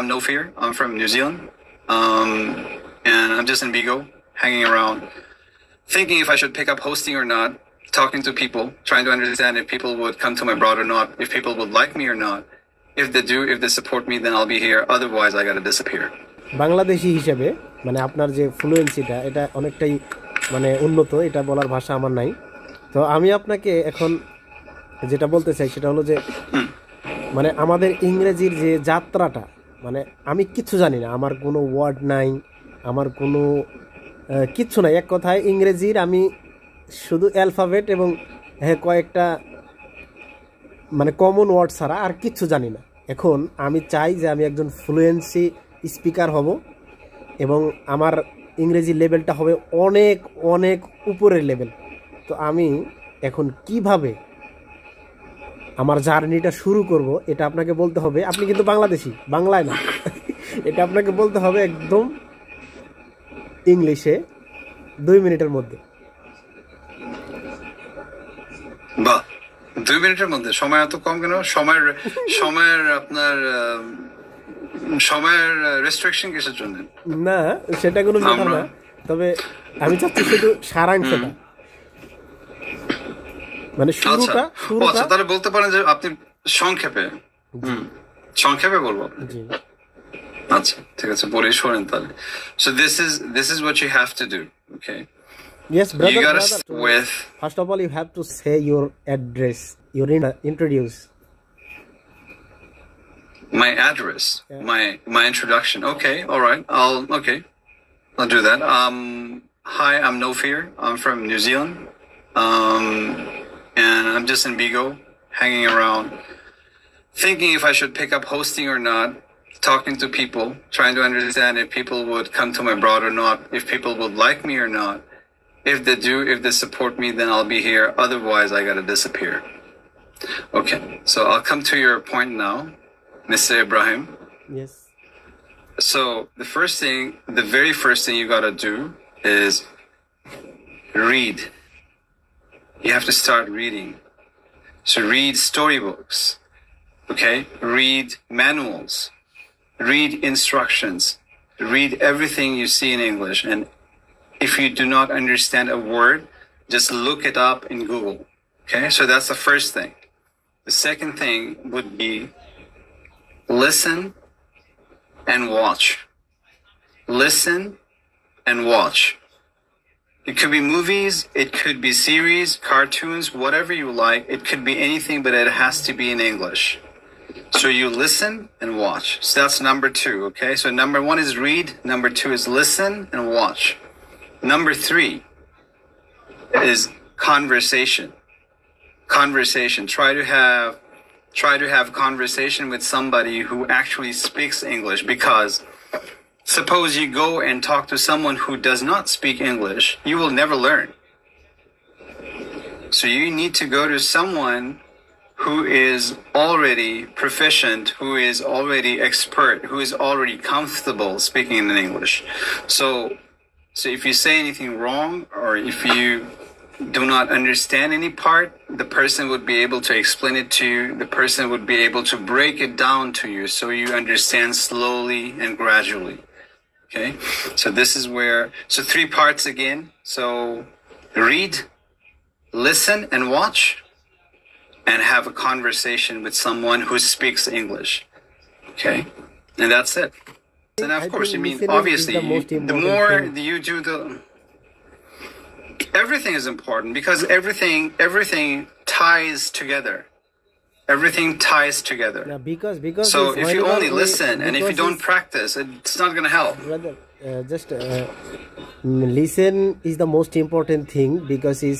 I'm No Fear. I'm from New Zealand. And I'm just in Vigo, hanging around, thinking if I should pick up hosting or not, talking to people, trying to understand if people would come to my broad or not, if people would like me or not. If they do, if they support me, then I'll be here. Otherwise, I gotta disappear. Bangladeshi হিসেবে মানে আপনার যে ফ্লুয়েন্সিটা এটা অনেকটাই মানে উন্নত, এটা বলার ভাষা আমার নাই। তো আমি আপনাকে এখন যেটা বলতে চাই সেটা হলো যে মানে আমাদের ইংরেজির যে যাত্রাটা, মানে আমি কিচ্ছু জানি না, আমার কোনো ওয়ার্ড নাই, আমার কোনো কিচ্ছু নাই। এক কথায় ইংরেজির আমি শুধু অ্যালফাবেট এবং কয়েকটা মানে কমন ওয়ার্ড ছাড়া আর কিচ্ছু জানি না। এখন আমি চাই যে আমি একজন ফ্লুয়েন্সি স্পিকার হব এবং আমার ইংরেজি লেভেলটা হবে অনেক অনেক উপরের লেভেল। তো আমি এখন কিভাবে আমার জার্নিটা শুরু করব এটা আপনাকে বলতে হবে। আপনি কিন্তু বাংলাদেশি, বাংলায় না, এটা আপনাকে বলতে হবে একদম ইংলিশে 2 মিনিটের মধ্যে। বাহ, 2 মিনিটের মধ্যে? সময় এত কম কেন? সময়ের আপনার সময়ের রেস্ট্রিকশন কিসের জন্য? না, সেটা কোনো ব্যাপার না, তবে আমি চাচ্ছি শুধু সারাংশটা, মানে শুরুটা। আচ্ছা, তাহলে বলতে পারেন যে আপনি সংক্ষেপে বলবো। আচ্ছা, ঠিক আছে, বলি শোনেন তাহলে। So this is what you have to do, okay? Yes, brother. You gotta start with. First of all, you have to say your address. Your introduce. My address, yeah. my introduction. Okay, all right. I'll do that. Hi, I'm No Fear. I'm from New Zealand. And I'm just in Vigo, hanging around, thinking if I should pick up hosting or not, talking to people, trying to understand if people would come to my broad or not, if people would like me or not. If they do, if they support me, then I'll be here. Otherwise, I gotta disappear. Okay, so I'll come to your point now, Mr. Ibrahim. Yes. So the very first thing you gotta do is read. You have to start reading. So read storybooks, okay? Read manuals, read instructions, read everything you see in English. And if you do not understand a word, just look it up in Google, okay? So that's the first thing. The second thing would be listen and watch. Listen and watch. It could be movies, it could be series, cartoons, whatever you like. It could be anything, but it has to be in English. So you listen and watch. So that's number 2, okay? So number 1 is read. Number 2 is listen and watch. Number 3 is conversation. Conversation. Try to have conversation with somebody who actually speaks English, because suppose you go and talk to someone who does not speak English, you will never learn. So you need to go to someone who is already proficient, who is already expert, who is already comfortable speaking in English. So if you say anything wrong, or if you do not understand any part, the person would be able to explain it to you. The person would be able to break it down to you so you understand slowly and gradually. Okay, so this is where, so 3 parts again. So read, listen and watch, and have a conversation with someone who speaks English. Okay, and that's it. And of course, I mean, obviously, the more you do everything is important, because everything ties together. Everything ties together. Yeah, because so if you only listen and if you don't practice, it's not going to help. Brother, listen is the most important thing, because is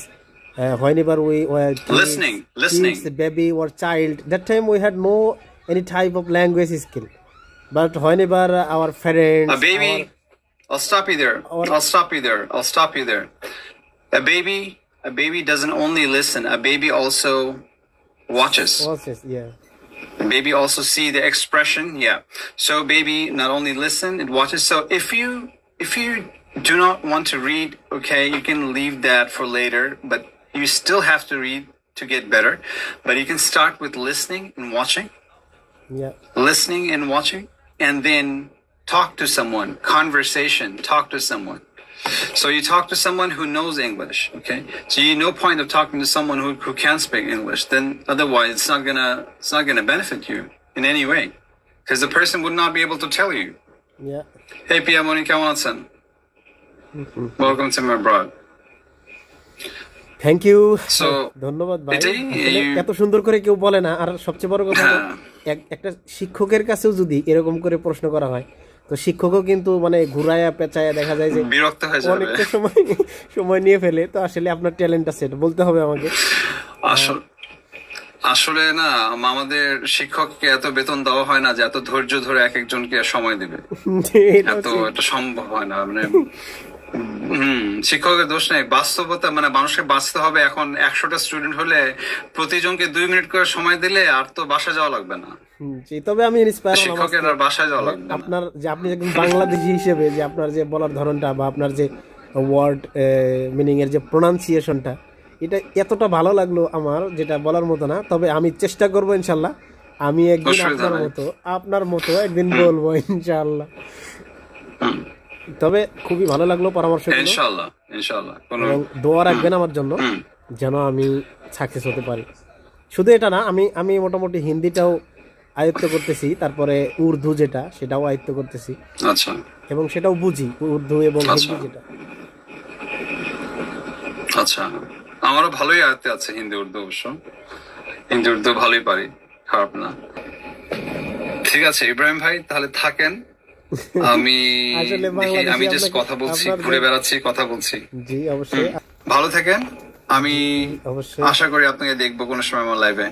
whenever we were listening, kids, baby or child, that time we had no any type of language skill. But whenever our parents, a baby, I'll stop you there. A baby doesn't only listen. A baby also watches. Yeah. The baby also see the expression. Yeah. So baby not only listen, it watches. So if you do not want to read, okay, you can leave that for later, but you still have to read to get better. But you can start with listening and watching. Yeah. Listening and watching. and then talk to someone, conversation, talk to someone. So you talk to someone who knows English, okay? So you no point of talking to someone who can't speak English. Then otherwise it's not gonna benefit you in any way. Because the person would not be able to tell you. Yeah. Hey Pia Moni, কেমন আছেন? Welcome to my abroad. Thank you, So ধন্যবাদ ভাই। এটাই এত সুন্দর করে কেউ বলে না। আর সবচেয়ে বড় কথা হলো, একটা শিক্ষকের কাছেও যদি এরকম করে প্রশ্ন করা হয়, তো শিক্ষকও কিন্তু মানে ঘুরায়া পেঁচায়া দেখা যায় যে বিরক্ত হয়ে যাবে, অনেকটা সময় নিয়ে ফেলে। তো আসলে আপনার ট্যালেন্ট আছে, এটা বলতে হবে আমাকে। আসলে না, আমাদের শিক্ষককে এত বেতন দেওয়া হয় না যে এত ধৈর্য ধরে এক একজনকে সময় দিবে, এটা সম্ভব হয় না। মানে শিক্ষকের দোষ নেই, বাস্তবতা মানে মানুষকে বাঁচতে হবে। এখন 100টা স্টুডেন্ট হলে প্রতিজনকে 2 মিনিট করে সময় দিলে আর তো বাসা যাওয়া লাগবে না। তবে আমি ইন্সপায়ার হলাম শিক্ষকের আর বাসায় যাওয়া লাগবে না। আপনার যে, আপনি একজন বাংলাদেশি হিসেবে যে আপনার যে বলার ধরনটা বা আপনার যে ওয়ার্ড মিনিং এর যে প্রোনাউন্সিয়েশনটা, এটা এতটা ভালো লাগলো আমার, যেটা বলার মতো না। তবে আমি চেষ্টা করবো ইনশাল্লাহ, আমি একদিন আপনার মতো একদিন বলবো ইনশাল্লাহ। তবে খুবই ভালো লাগলো পরামর্শ, ইনশাআল্লাহ ইনশাআল্লাহ। এবং দোয়া রাখবেন আমার জন্য যেন আমি সাকসেস হতে পারি। শুধু এটা না, আমি মোটামুটি হিন্দিটাও আয়ত্ত করতেছি, তারপরে উর্দু যেটা সেটাও আয়ত্ত করতেছি। আচ্ছা। এবং সেটাও বুঝি, উর্দু এবং হিন্দি যেটা। আচ্ছা, আমারও ভালোই আয়ত্তে আছে হিন্দি উর্দু, অবশ্য হিন্দি উর্দু ভালোই পারি, খারাপ না। ঠিক আছে ইব্রাহিম ভাই, তাহলে থাকেন। আমি জাস্ট কথা বলছি, ঘুরে বেড়াচ্ছি, কথা বলছি। জি অবশ্যই, ভালো থাকেন। আমি আশা করি আপনাকে দেখবো কোনো সময় আমার লাইভে।